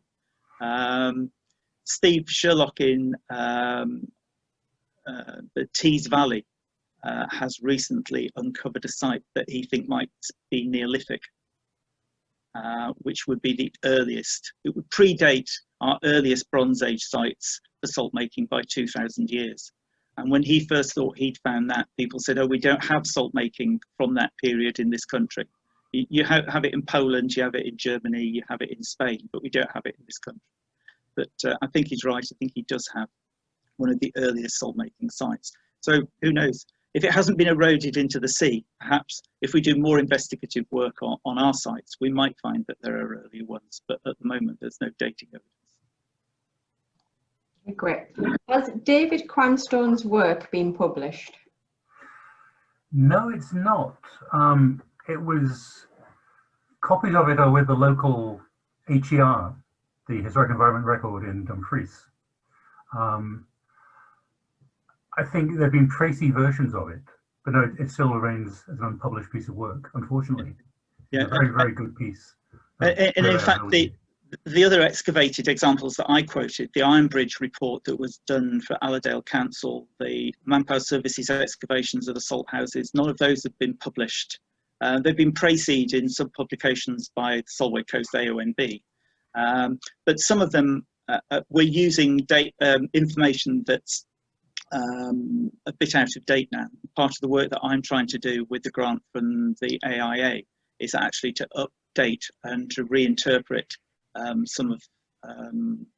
Steve Sherlock in the Tees Valley has recently uncovered a site that he thinks might be Neolithic, which would be the earliest. It would predate our earliest Bronze Age sites for salt making by 2,000 years. And when he first thought he'd found that, people said, oh, we don't have salt making from that period in this country. You have it in Poland, you have it in Germany, you have it in Spain, but we don't have it in this country. But I think he's right. I think he does have one of the earliest salt making sites. So who knows? If it hasn't been eroded into the sea, perhaps if we do more investigative work on our sites, we might find that there are earlier ones. But at the moment, there's no dating evidence. Great. Has David Cranstone's work been published? No, it's not. It was, copies of it are with the local HER, the Historic Environment Record in Dumfries. I think there have been Tracy versions of it, but no, it still remains as an unpublished piece of work, unfortunately. Yeah, a very, very good piece. And in fact, the other excavated examples that I quoted, the Iron Bridge report that was done for Allerdale Council, the Manpower Services excavations of the salt houses, none of those have been published. They've been praised in some publications by the Solway Coast AONB. But some of them, we're using information that's a bit out of date now. Part of the work that I'm trying to do with the grant from the AIA is actually to update and to reinterpret some of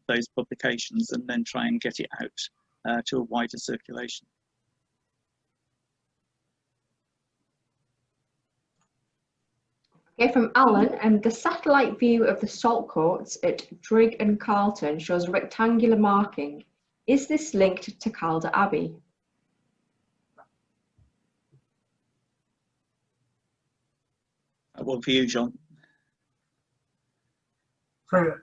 those publications and then try and get it out to a wider circulation. Okay, from Alan, the satellite view of the salt courts at Drigg and Carlton shows a rectangular marking. Is this linked to Calder Abbey? One for you, John. So,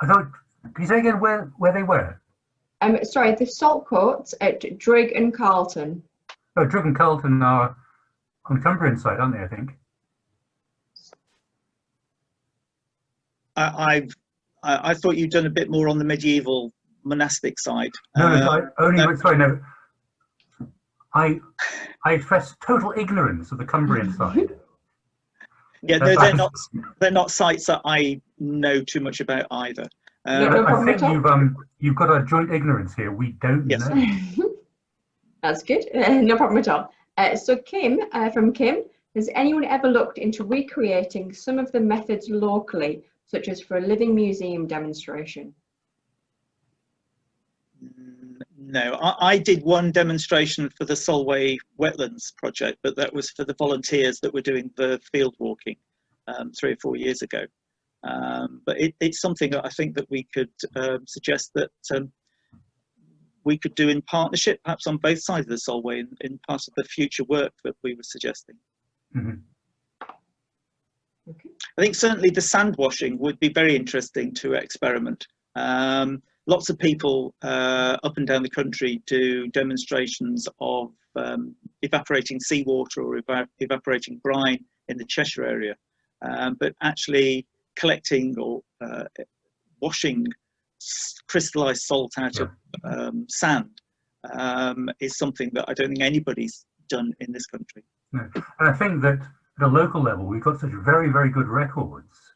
I thought, can you say again where they were? Sorry, the salt courts at Drigg and Carlton. Oh, Drigg and Carlton are on the Cumbrian side, aren't they, I think? I thought you'd done a bit more on the medieval monastic side. No, I express total ignorance of the Cumbrian side. Yeah, no, they're not sites that I know too much about either. I think you've got a joint ignorance here. We don't know. That's good. No problem at all. So Kim, from Kim, has anyone ever looked into recreating some of the methods locally, such as for a living museum demonstration? No, I did one demonstration for the Solway Wetlands project, but that was for the volunteers that were doing the field walking 3 or 4 years ago. But it's something that I think that we could suggest that we could do in partnership, perhaps on both sides of the Solway, in part of the future work that we were suggesting. Mm-hmm. Okay. I think certainly the sand washing would be very interesting to experiment. Lots of people up and down the country do demonstrations of evaporating seawater or evaporating brine in the Cheshire area, but actually collecting or washing crystallised salt out of sand is something that I don't think anybody's done in this country. No. And I think that at a local level, we've got such very, very good records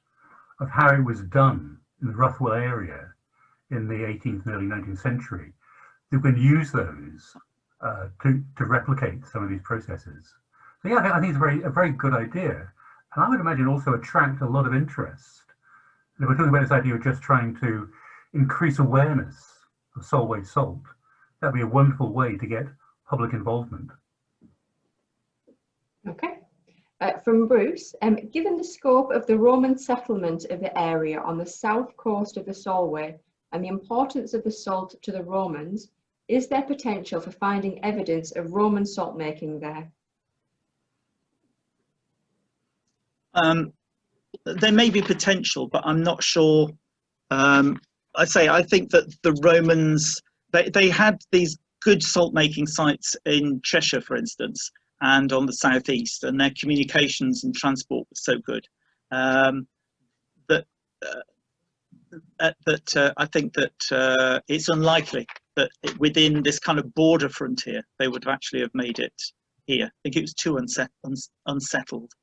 of how it was done in the Ruthwell area in the 18th and early 19th century. You can use those to replicate some of these processes. So yeah, I think it's a very good idea. And I would imagine also attract a lot of interest. And if we're talking about this idea of just trying to increase awareness of Solway salt, that'd be a wonderful way to get public involvement. Okay. From Bruce, given the scope of the Roman settlement of the area on the south coast of the Solway and the importance of the salt to the Romans, is there potential for finding evidence of Roman salt making there? There may be potential, but I'm not sure. I think that the Romans, they had these good salt making sites in Cheshire, for instance, and on the southeast, and their communications and transport was so good that I think that it's unlikely that within this kind of border frontier they would actually have made it here. I think it was too unsettled.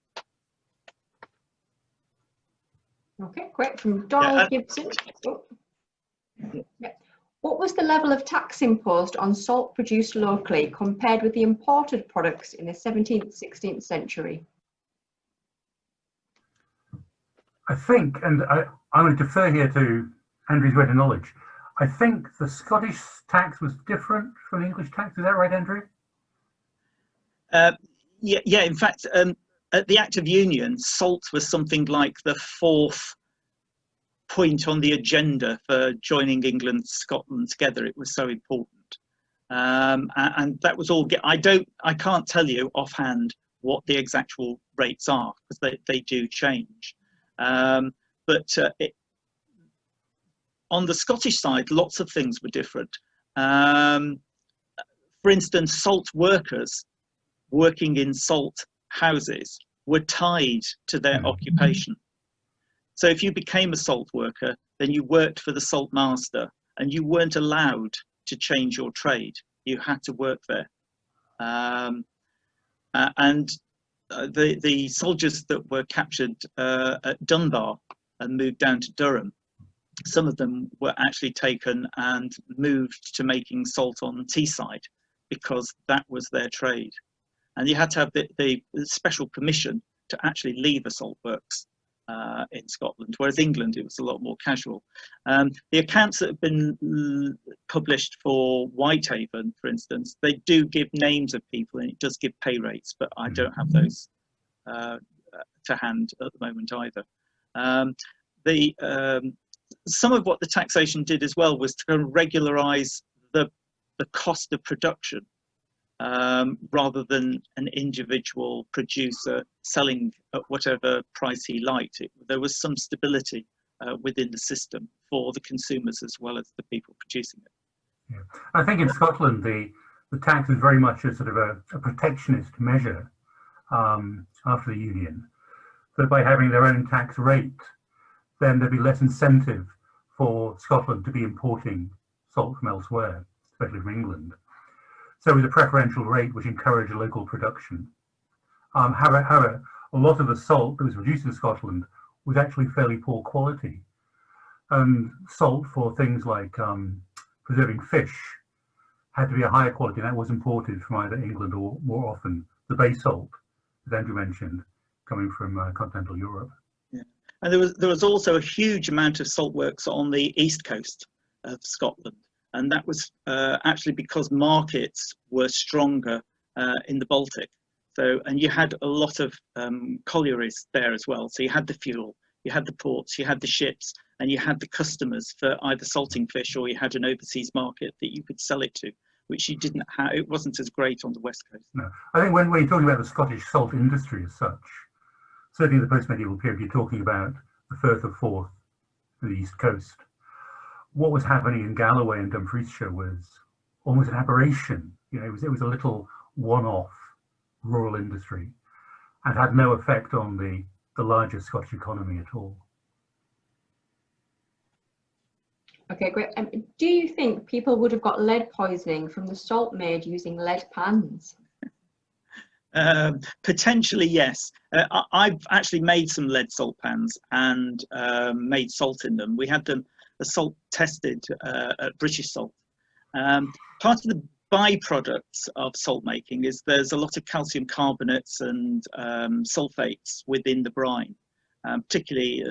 Okay, great. From Donald Gibson. Oh. Yeah. What was the level of tax imposed on salt produced locally compared with the imported products in the 17th, 16th century? I think, and I'm going to defer here to Andrew's greater knowledge, I think the Scottish tax was different from the English tax. Is that right, Andrew? Yeah, in fact, at the Act of Union, salt was something like the 4th point on the agenda for joining England and Scotland together. It was so important. And that was all, I can't tell you offhand what the exact rates are, because they do change. But on the Scottish side, lots of things were different. For instance, salt workers working in salt houses were tied to their occupation. So if you became a salt worker, then you worked for the salt master, and you weren't allowed to change your trade. You had to work there. The soldiers that were captured at Dunbar and moved down to Durham, some of them were actually taken and moved to making salt on Teesside, because that was their trade. And you had to have the special permission to actually leave a salt works in Scotland, whereas England, it was a lot more casual. The accounts that have been published for Whitehaven, for instance, they do give names of people, and it does give pay rates, but I don't have those to hand at the moment either. Some of what the taxation did as well was to regularise the cost of production, rather than an individual producer selling at whatever price he liked. There was some stability within the system for the consumers as well as the people producing it. Yeah. I think in Scotland the tax is very much a sort of a protectionist measure after the Union, that by having their own tax rate, then there'd be less incentive for Scotland to be importing salt from elsewhere, especially from England. So it was a preferential rate which encouraged local production. However, a lot of the salt that was produced in Scotland was actually fairly poor quality. Salt for things like preserving fish had to be a higher quality, and that was imported from either England or, more often, the bay salt, as Andrew mentioned, coming from continental Europe. Yeah. And there was also a huge amount of salt works on the east coast of Scotland. And that was actually because markets were stronger in the Baltic. So, and you had a lot of collieries there as well. So you had the fuel, you had the ports, you had the ships, and you had the customers for either salting fish, or you had an overseas market that you could sell it to, which you didn't have. It wasn't as great on the west coast. No, I think when you're talking about the Scottish salt industry as such, certainly in the post-medieval period, you're talking about the Firth of Forth, the east coast. What was happening in Galloway and Dumfriesshire was almost an aberration. You know, it was a little one-off rural industry, and had no effect on the larger Scottish economy at all. Okay, great. Do you think people would have got lead poisoning from the salt made using lead pans? Potentially, yes. I've actually made some lead salt pans and made salt in them. We had the salt tested at British Salt. Part of the byproducts of salt making is there's a lot of calcium carbonates and sulfates within the brine, particularly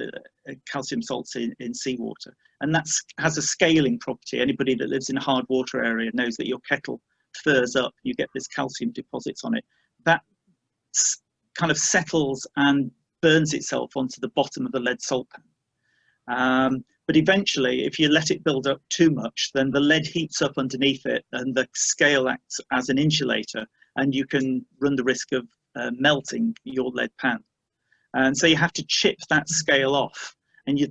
calcium salts in seawater. And that has a scaling property. Anybody that lives in a hard water area knows that your kettle furs up, you get this calcium deposits on it. That kind of settles and burns itself onto the bottom of the lead salt pan. But eventually, if you let it build up too much, then the lead heats up underneath it, and the scale acts as an insulator, and you can run the risk of melting your lead pan. And so you have to chip that scale off, and you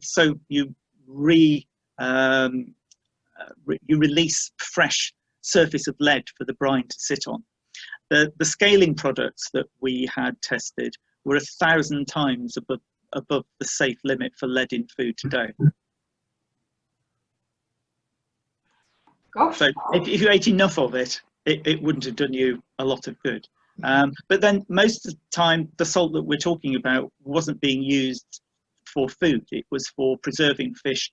release fresh surface of lead for the brine to sit on. The scaling products that we had tested were 1,000 times above above the safe limit for lead in food today. Gosh. So if you ate enough of it, it wouldn't have done you a lot of good. But then most of the time, the salt that we're talking about wasn't being used for food. It was for preserving fish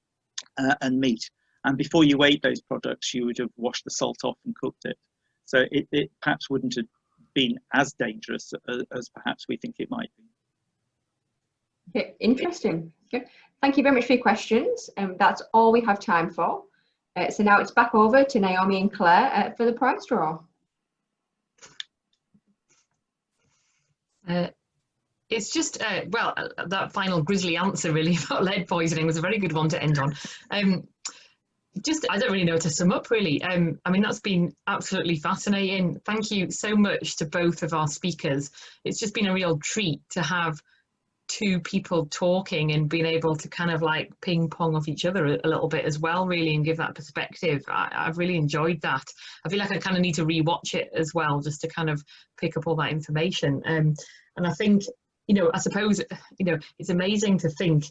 and meat. And before you ate those products, you would have washed the salt off and cooked it. So it perhaps wouldn't have been as dangerous as perhaps we think it might be. Okay, interesting. Okay. Thank you very much for your questions. That's all we have time for. So now it's back over to Naomi and Claire for the prize draw. It's just, well, that final grisly answer really about lead poisoning was a very good one to end on. Just, I don't really know to sum up really. I mean, that's been absolutely fascinating. Thank you so much to both of our speakers. It's just been a real treat to have two people talking and being able to kind of like ping pong off each other a little bit as well, really, and give that perspective. I've really enjoyed that. I feel like I kind of need to rewatch it as well, just to kind of pick up all that information. And I think, you know, I suppose, you know, it's amazing to think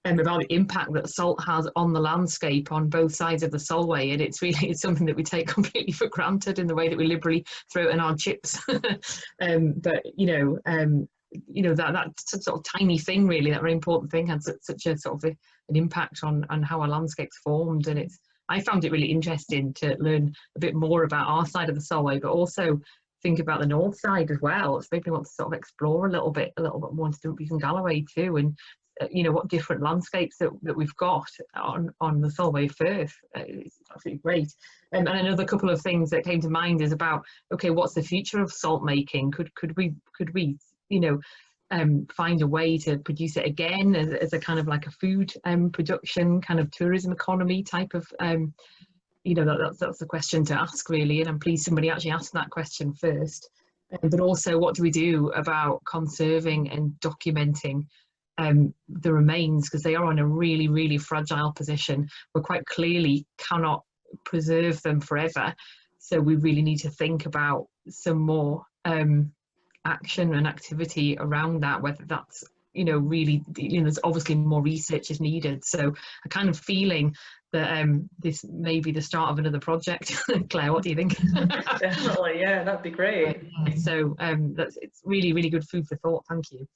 about the impact that salt has on the landscape on both sides of the Solway, and it's something that we take completely for granted in the way that we liberally throw in our chips. But you know, that sort of tiny thing, really, that very important thing, had such a sort of an impact on how our landscape's formed. And I found it really interesting to learn a bit more about our side of the Solway, but also think about the north side as well. It's made me want to sort of explore a little bit more into Dumfries and Galloway too, and you know, what different landscapes that we've got on the Solway Firth. It's absolutely great. And another couple of things that came to mind is about, okay, what's the future of salt making? Could we you know, find a way to produce it again as a kind of like a food production kind of tourism economy type of you know, that's the question to ask really, and I'm pleased somebody actually asked that question first. But also, what do we do about conserving and documenting the remains, because they are in a really, really fragile position. We quite clearly cannot preserve them forever, so we really need to think about some more action and activity around that, whether that's, you know, really, you know, there's obviously more research is needed. So a kind of feeling that this may be the start of another project. Claire, what do you think? Definitely, yeah, that'd be great. So it's really, really good food for thought. Thank you.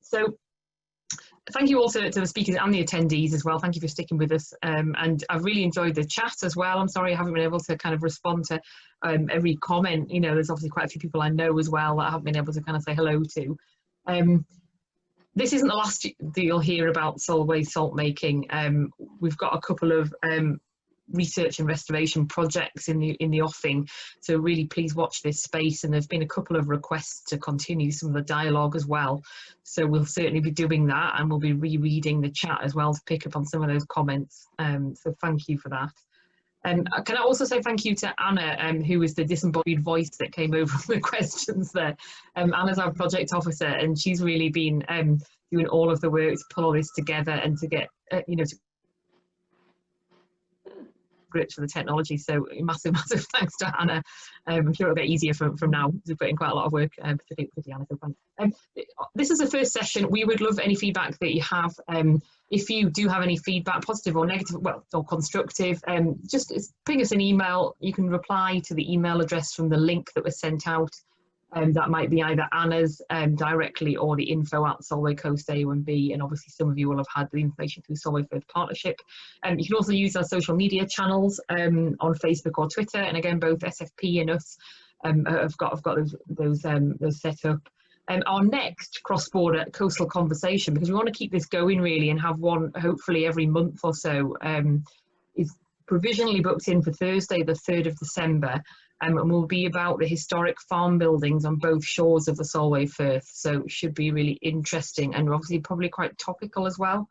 So thank you also to the speakers and the attendees as well. Thank you for sticking with us. And I've really enjoyed the chat as well. I'm sorry I haven't been able to kind of respond to every comment. You know, there's obviously quite a few people I know as well that I haven't been able to kind of say hello to. This isn't the last that you'll hear about Solway salt making. We've got a couple of research and restoration projects in the offing, so really please watch this space, and there's been a couple of requests to continue some of the dialogue as well, so we'll certainly be doing that, and we'll be rereading the chat as well to pick up on some of those comments. So thank you for that. Can I also say thank you to Anna, who was the disembodied voice that came over the questions there. Anna's our project officer, and she's really been doing all of the work to pull all this together and to get you know, to grips with the technology. So massive thanks to Anna. I'm sure it'll get easier from now. We've put in quite a lot of work, particularly Anna. So thanks. This is the first session. We would love any feedback that you have. If you do have any feedback, positive or negative, well, or constructive, just ping us an email. You can reply to the email address from the link that was sent out. That might be either Anna's directly or the info@Solway Coast AONB, and obviously some of you will have had the information through Solway Firth Partnership. You can also use our social media channels on Facebook or Twitter, and again both SFP and us have got those set up. Our next cross-border coastal conversation, because we want to keep this going really and have one hopefully every month or so, is provisionally booked in for Thursday the 3rd of December. And will be about the historic farm buildings on both shores of the Solway Firth. So it should be really interesting and obviously probably quite topical as well.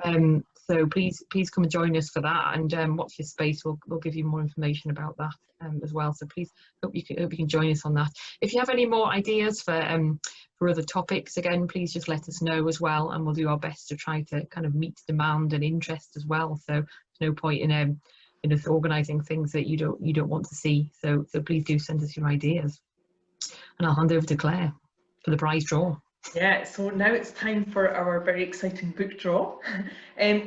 So please come and join us for that, and watch this space. We'll give you more information about that as well. So please hope you can join us on that. If you have any more ideas for other topics, again, please just let us know as well, and we'll do our best to try to kind of meet demand and interest as well. So there's no point in organising things that you don't want to see. So please do send us your ideas, and I'll hand over to Claire for the prize draw. Yeah, so now it's time for our very exciting book draw.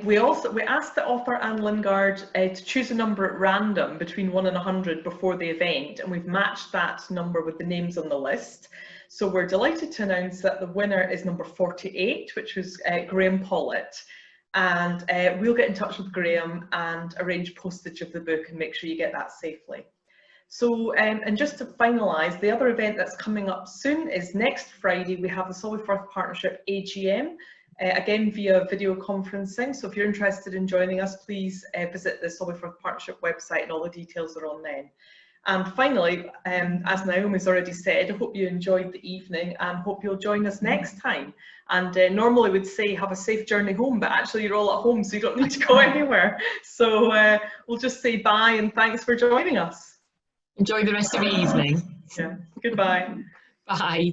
We asked the author Anne Lingard to choose a number at random between 1 and 100 before the event, and we've matched that number with the names on the list. So we're delighted to announce that the winner is number 48, which was Graham Pollitt. And we'll get in touch with Graham and arrange postage of the book and make sure you get that safely. So, and just to finalise, the other event that's coming up soon is next Friday. We have the Solway Firth Partnership AGM, again via video conferencing. So if you're interested in joining us, please visit the Solway Firth Partnership website, and all the details are on then. And finally, as Naomi's already said, I hope you enjoyed the evening and hope you'll join us next time. And normally we'd say have a safe journey home, but actually you're all at home, so you don't need to go anywhere. So we'll just say bye and thanks for joining us. Enjoy the rest of your evening. Yeah, goodbye. Bye.